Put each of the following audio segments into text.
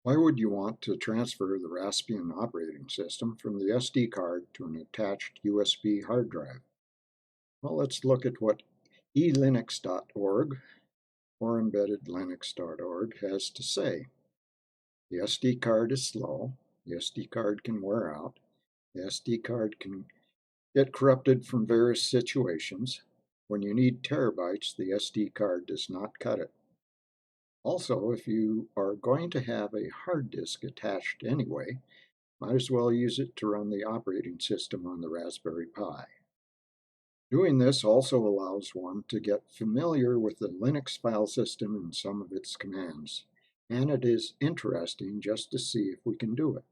Why would you want to transfer the Raspbian operating system from the SD card to an attached USB hard drive? Well, let's look at what elinux.org or embeddedlinux.org has to say. The SD card is slow, the SD card can wear out, the SD card can get corrupted from various situations. When you need terabytes, the SD card does not cut it. Also, if you are going to have a hard disk attached anyway, might as well use it to run the operating system on the Raspberry Pi. Doing this also allows one to get familiar with the Linux file system and some of its commands, and it is interesting just to see if we can do it.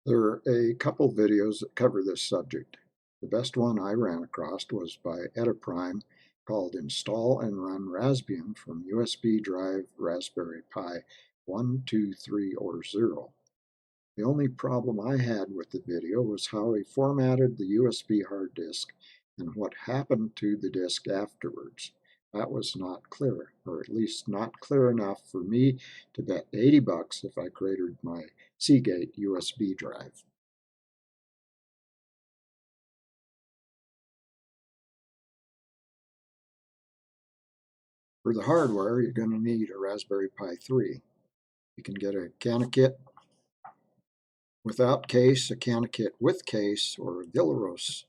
There are a couple videos that cover this subject. The best one I ran across was by Adafruit called Install and Run Raspbian from USB drive Raspberry Pi 1, 2, 3, or 0. The only problem I had with the video was how he formatted the USB hard disk and what happened to the disk afterwards. That was not clear, or at least not clear enough for me to bet $80 if I created my Seagate USB drive. For the hardware, you're going to need a Raspberry Pi 3. You can get a CanaKit without case, a CanaKit with case, or a Villaros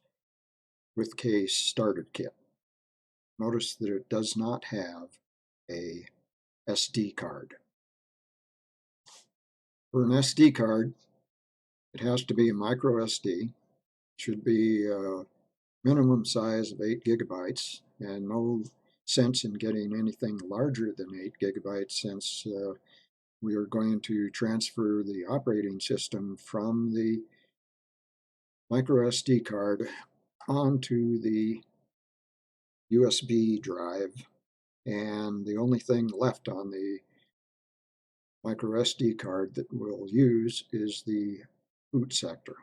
with case starter kit. Notice that it does not have a SD card. For an SD card, it has to be a micro SD. It should be a minimum size of 8 gigabytes, and no sense in getting anything larger than 8 gigabytes since we are going to transfer the operating system from the micro SD card onto the USB drive, and the only thing left on the micro SD card that we'll use is the boot sector.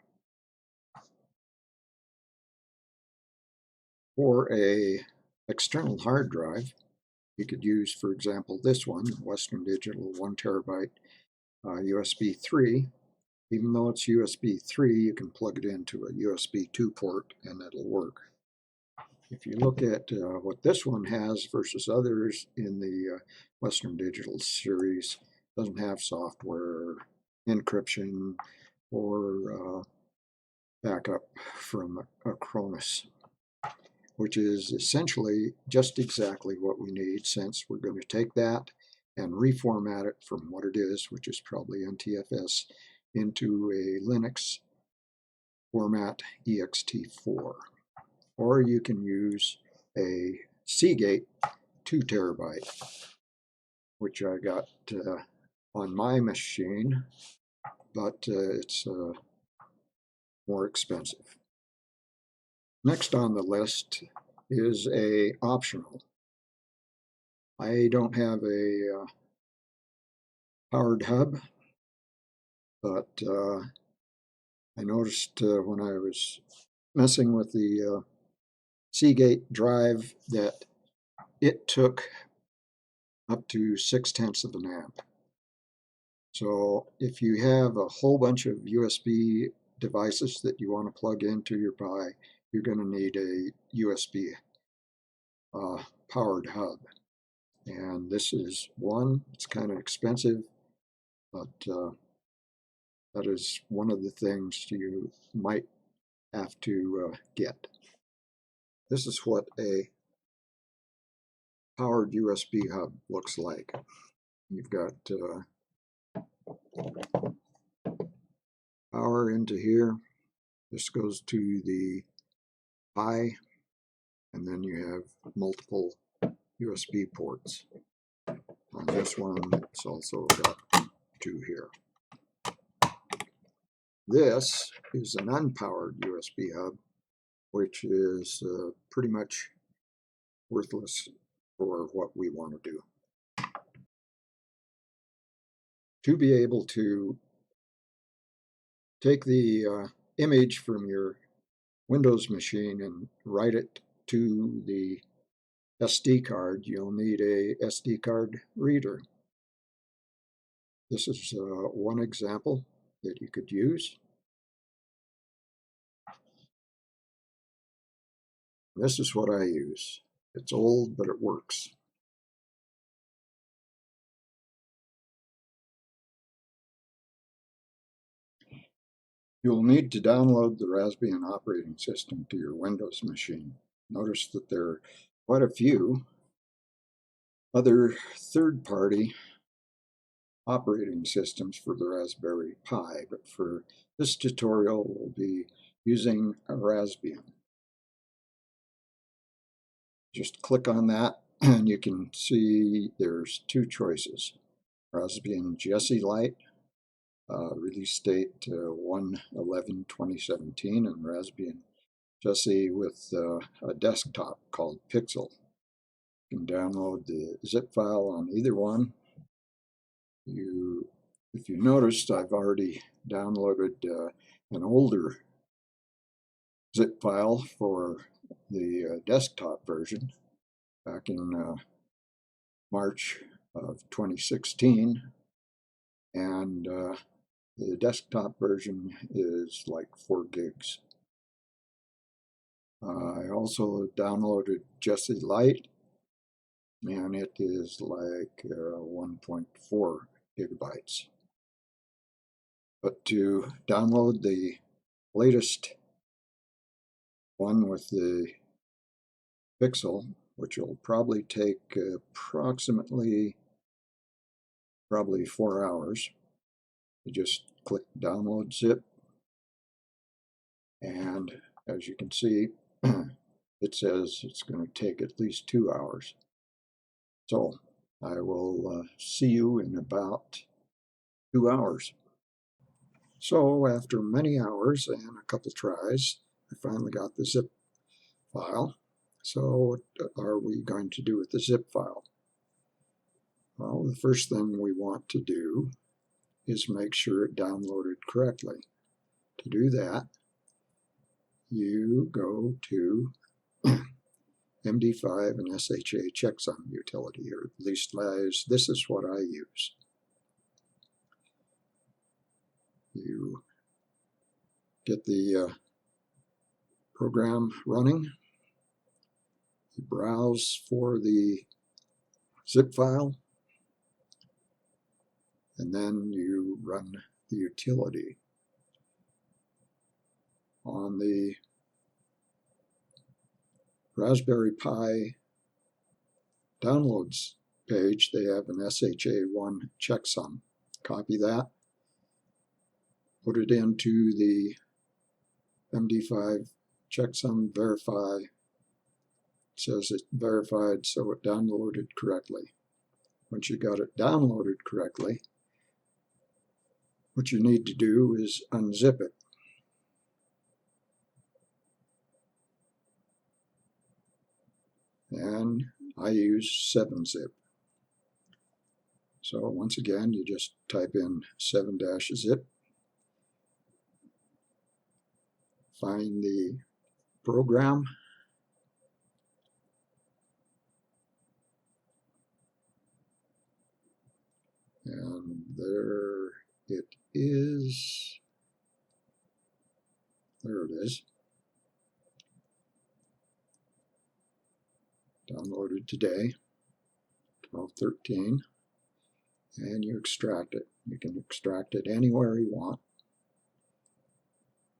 For a external hard drive, you could use, for example, this one, Western Digital 1 terabyte USB 3. Even though it's USB 3, you can plug it into a USB 2 port and it'll work. If you look at what this one has versus others in the Western Digital series, it doesn't have software encryption or backup from Acronis, which is essentially just exactly what we need, since we're going to take that and reformat it from what it is, which is probably NTFS, into a Linux format ext4. Or you can use a Seagate 2 terabyte, which I got on my machine, but it's more expensive. Next on the list is a optional. I don't have a powered hub, but I noticed when I was messing with the Seagate drive that it took up to 0.6 of an amp. So if you have a whole bunch of USB devices that you want to plug into your Pi, you're going to need a USB powered hub. And this is one. It's kind of expensive, but that is one of the things you might have to get. This is what a powered USB hub looks like. You've got power into here. This goes to the Pi, and then you have multiple USB ports. On this one, it's also got 2 here. This is an unpowered USB hub, which is pretty much worthless for what we want to do. To be able to take the image from your Windows machine and write it to the SD card, you'll need a SD card reader. This is one example that you could use. This is what I use. It's old, but it works. You'll need to download the Raspbian operating system to your Windows machine. Notice that there are quite a few other third-party operating systems for the Raspberry Pi, but for this tutorial we'll be using a Raspbian. Just click on that and you can see there's two choices. Raspbian Jessie Lite, release date 1/11/2017, and Raspbian Jessie with a desktop called Pixel. You can download the zip file on either one. If you noticed, I've already downloaded an older zip file for the desktop version back in March of 2016, and the desktop version is like 4 gigs. I also downloaded Jessie Lite, and it is like 1.4 gigabytes. But to download the latest one with the Pixel, which will probably take approximately 4 hours, you just click download zip, and as you can see, it says it's going to take at least 2 hours. So I will see you in about 2 hours. So after many hours and a couple tries, I finally got the zip file. So what are we going to do with the zip file? Well, the first thing we want to do is make sure it downloaded correctly. To do that, you go to MD5 and SHA checksum utility, or at least this is what I use. You get the program running, you browse for the zip file, and then you run the utility. On the Raspberry Pi downloads page, they have an SHA1 checksum. Copy that, put it into the MD5 checksum, verify. It says it verified, so it downloaded correctly. Once you got it downloaded correctly, what you need to do is unzip it. And I use 7-zip. So once again, you just type in 7-zip, find the program, and there it is. There it is. Downloaded today, 12/13, and you extract it. You can extract it anywhere you want.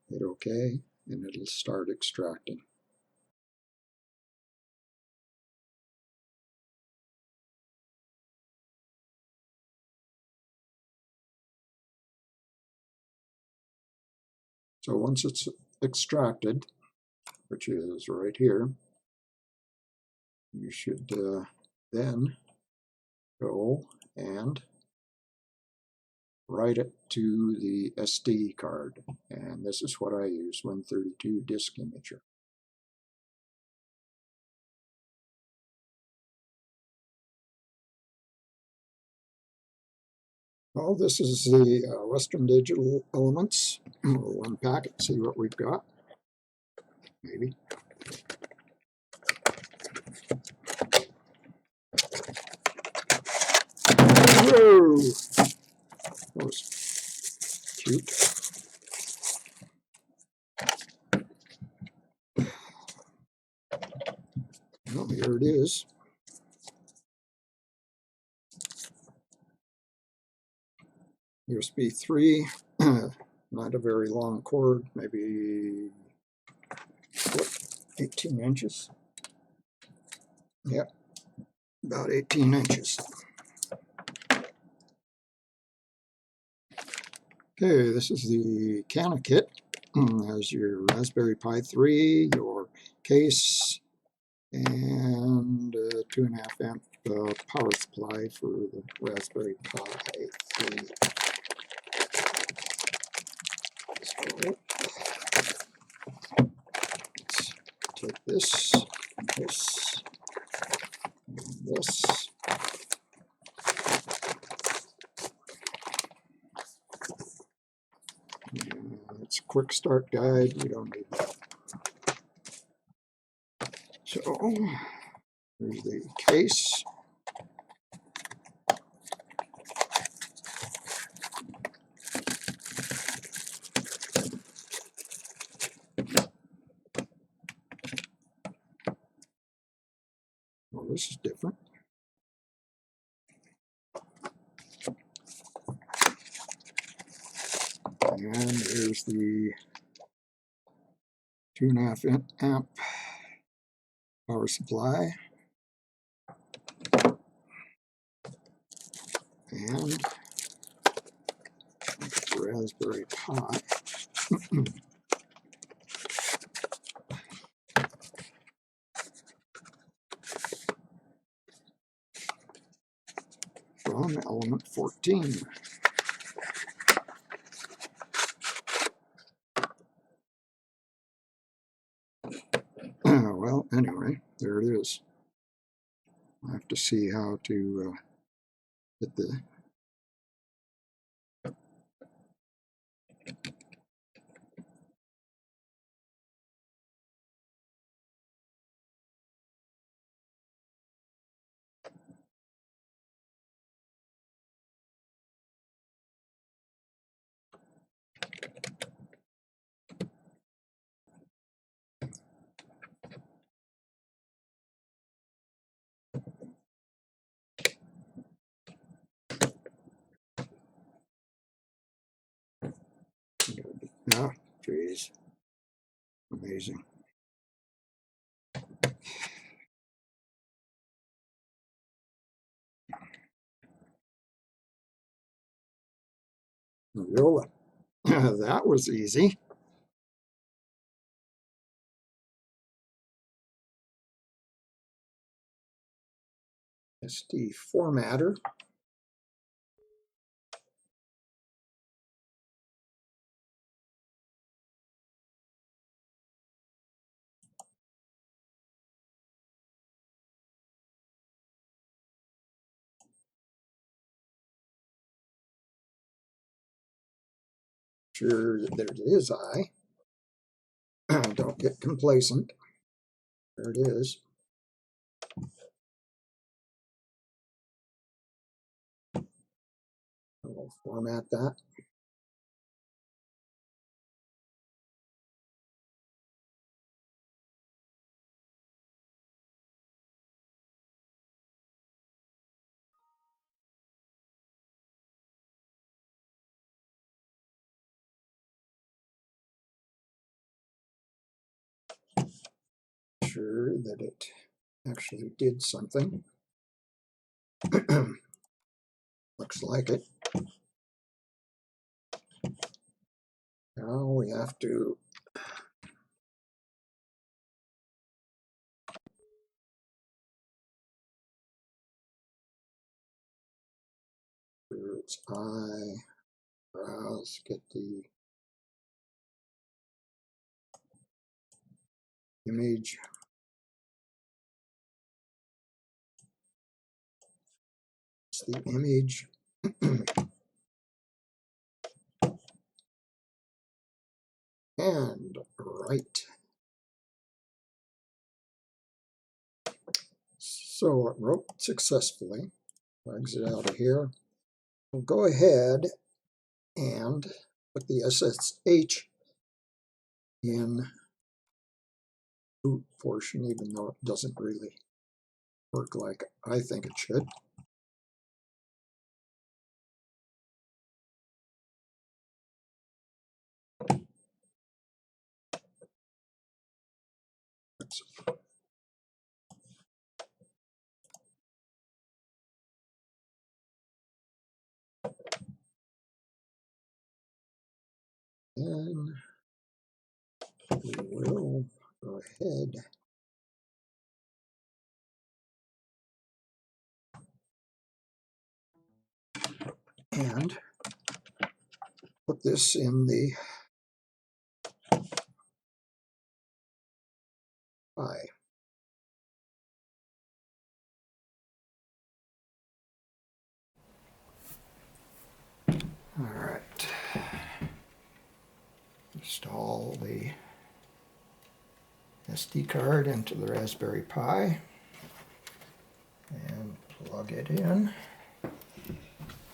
Hit OK, and it'll start extracting. So once it's extracted, which is right here, you should then go and write it to the SD card. And this is what I use, 132 disk imager. Well, this is the Western Digital Elements. We'll unpack it, see what we've got. Maybe. Whoa! That was cute. Well, here it is. USB 3, not a very long cord, maybe 18 inches. Yep, about 18 inches. Okay, this is the Cana kit. Has your Raspberry Pi 3, your case, and a 2.5 amp power supply for the Raspberry Pi 3. So, let's take this, this, and this. It's a quick start guide. We don't need that. So here's the case. Well, this is different. And here's the 2.5 amp power supply. And Raspberry Pi. From element 14. Well, anyway, there it is. I have to see how to get the oh, geez, amazing. Viola. That was easy. SD formatter. Sure, there it is. Don't get complacent. There it is. I'll format that. Sure that it actually did something. Looks like it. Now we have to it's browse, get the image. It's the image. And write. So it wrote successfully. I'll exit out of here. We'll go ahead and put the SSH in boot portion, even though it doesn't really work like I think it should. And we will go ahead and put this in the Pi. All right. Install the SD card into the Raspberry Pi and plug it in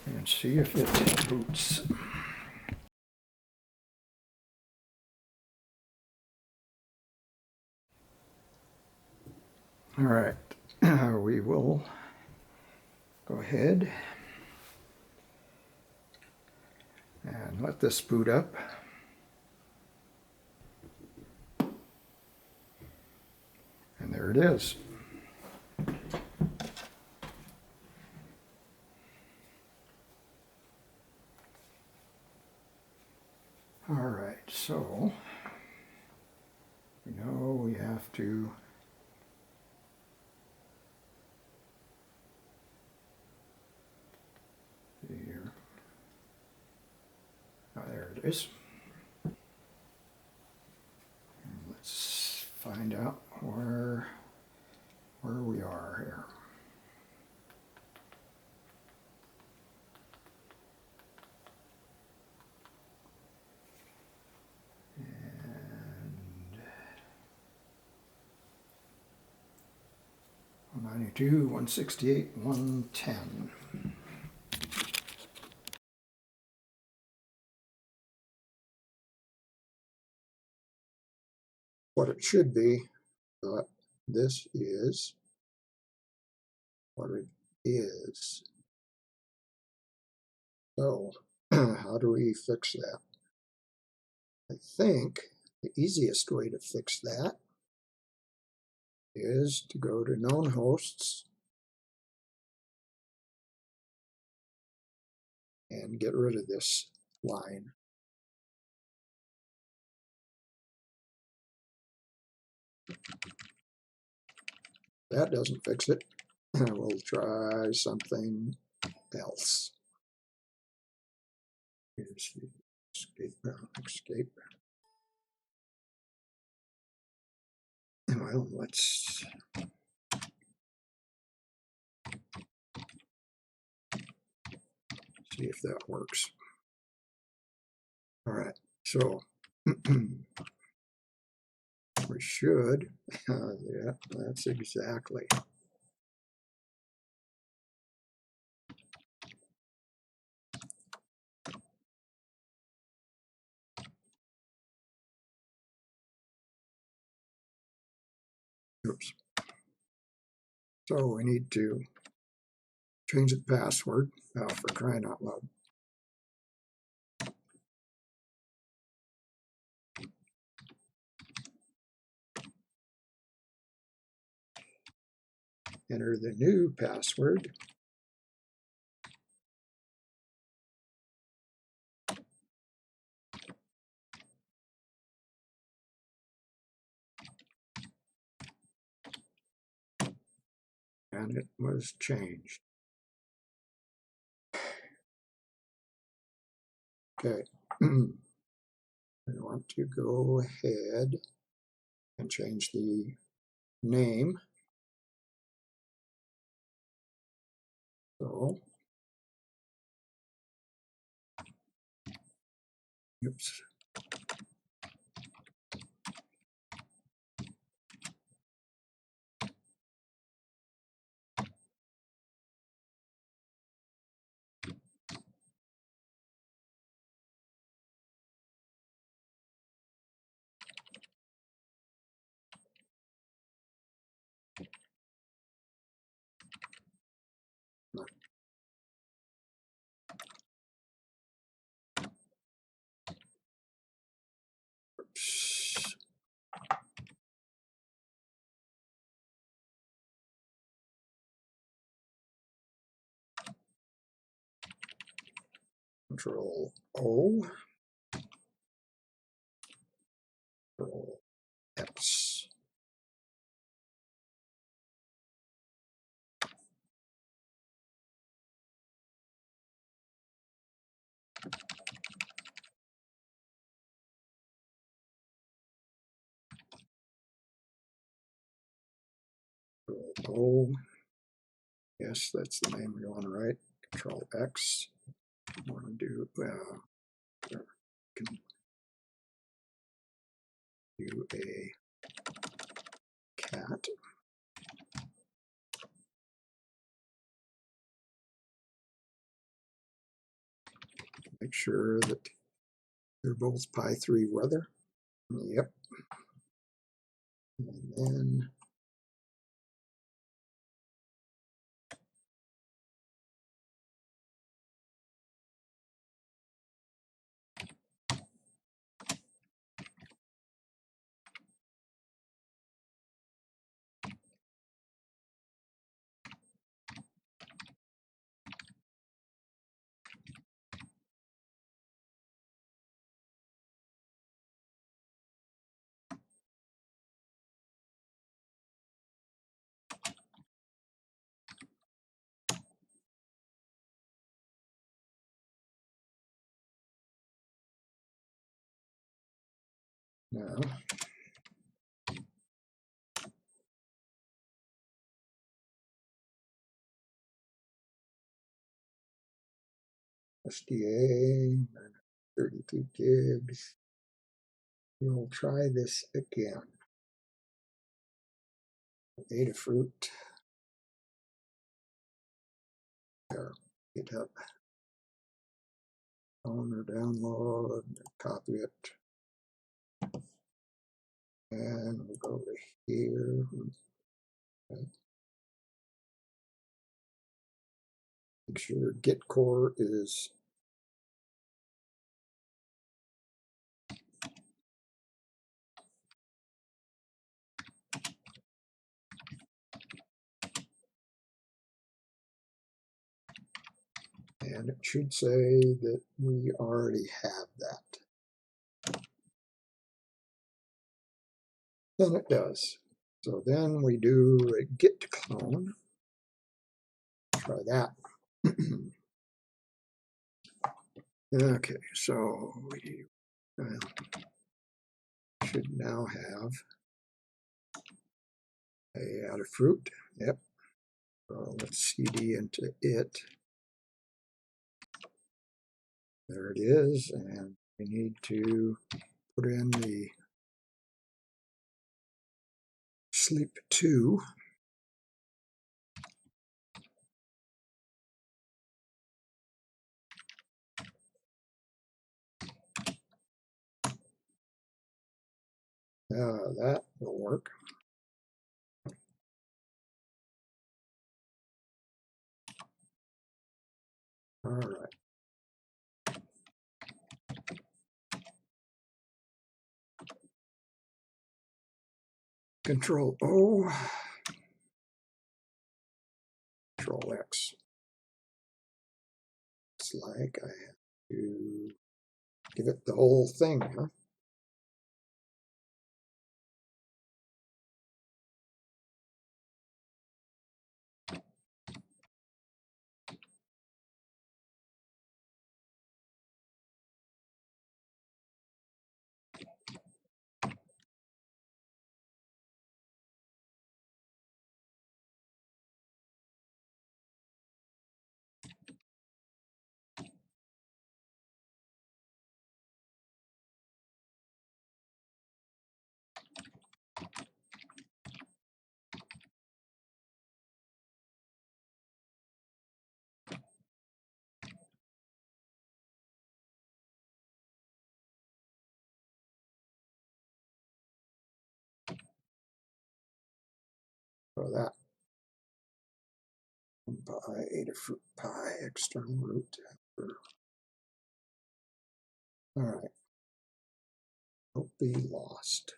and see if it boots. All right, we will go ahead and let this boot up. And there it is. All right, so we know we have to see here. Oh, there it is. And let's find out where we are here. And 192, 168, 110. What it should be, but this is what it is. So how do we fix that? I think the easiest way to fix that is to go to known hosts and get rid of this line. That doesn't fix it. We'll try something else. Here's the escape. Well, let's see if that works. All right, so we should, yeah, that's exactly. Oops. So we need to change the password for crying out loud. Enter the new password. And it was changed. Okay. I want to go ahead and change the name. So, oops. Control O, Control X. Control O. Yes, that's the name we want to write. Control X. I want to do can do a cat. Make sure that they're both Pi3 weather. Yep. And then now SDA 32 gigs. We'll try this again. Adafruit. There. GitHub. Owner download. Copy it. And we'll go over here. Okay. Make sure Git core is and it should say that we already have that. Then it does. So then we do a git clone. Try that. Okay, so we should now have a Adafruit. Yep. So let's cd into it. There it is, and we need to put in the sleep 2. That will work. All right. Control O, Control X. It's like I have to give it the whole thing, huh? For that. Pi, Adafruit Pi, external root. All right. Don't be lost.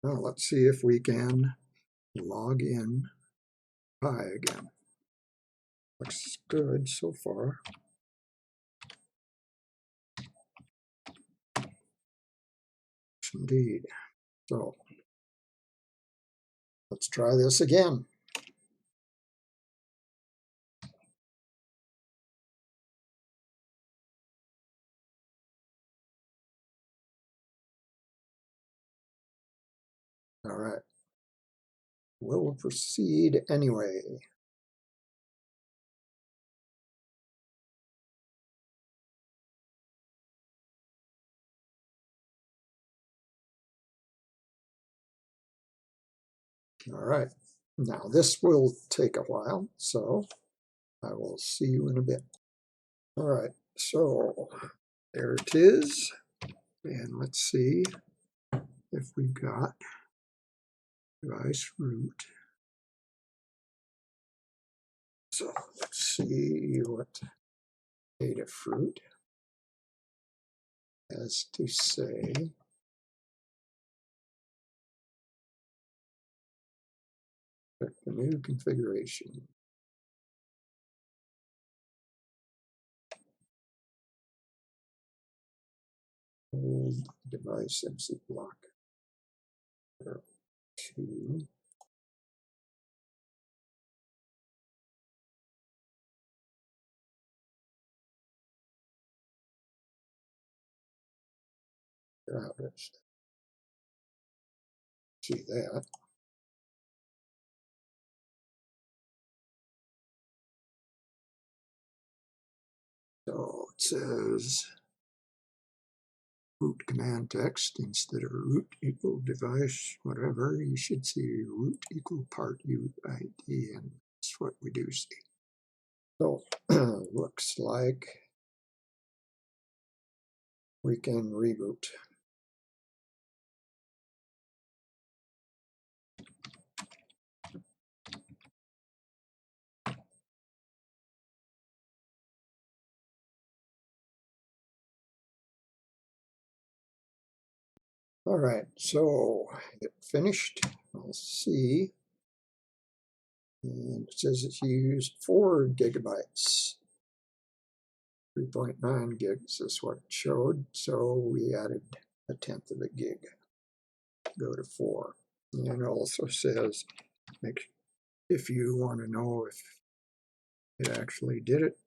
Now let's see if we can log in Pi again. Looks good so far. Indeed. So let's try this again. All right. We'll proceed anyway. All right. Now this will take a while, so I will see you in a bit. All right. So there it is. And let's see if we've got device root. So let's see what Adafruit has to say. Check the new configuration. Old device exit block. 2. See that. So it says root command text instead of root equal device, whatever. You should see root equal part UID, and that's what we do see. So looks like we can reboot. All right, so it finished. I'll see. And it says it's used 4 gigabytes. 3.9 gigs is what it showed. So we added 1/10 of a gig. Go to 4. And it also says, if you want to know if it actually did it,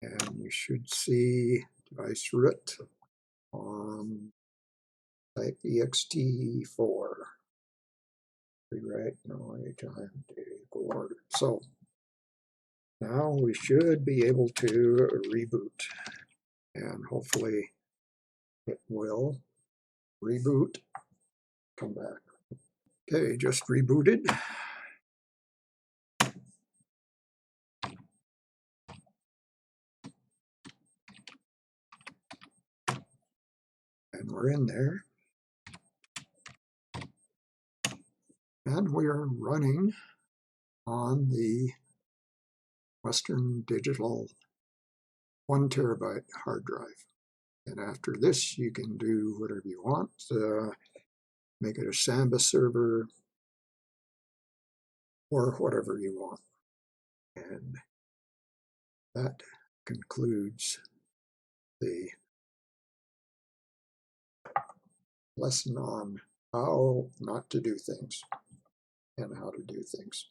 and you should see device root on type ext4. Rewrite no anytime equal order. So now we should be able to reboot, and hopefully it will reboot, come back. Okay, just rebooted. And we're in there. And we are running on the Western Digital 1 terabyte hard drive. And after this, you can do whatever you want. Make it a Samba server or whatever you want. And that concludes the lesson on how not to do things and how to do things.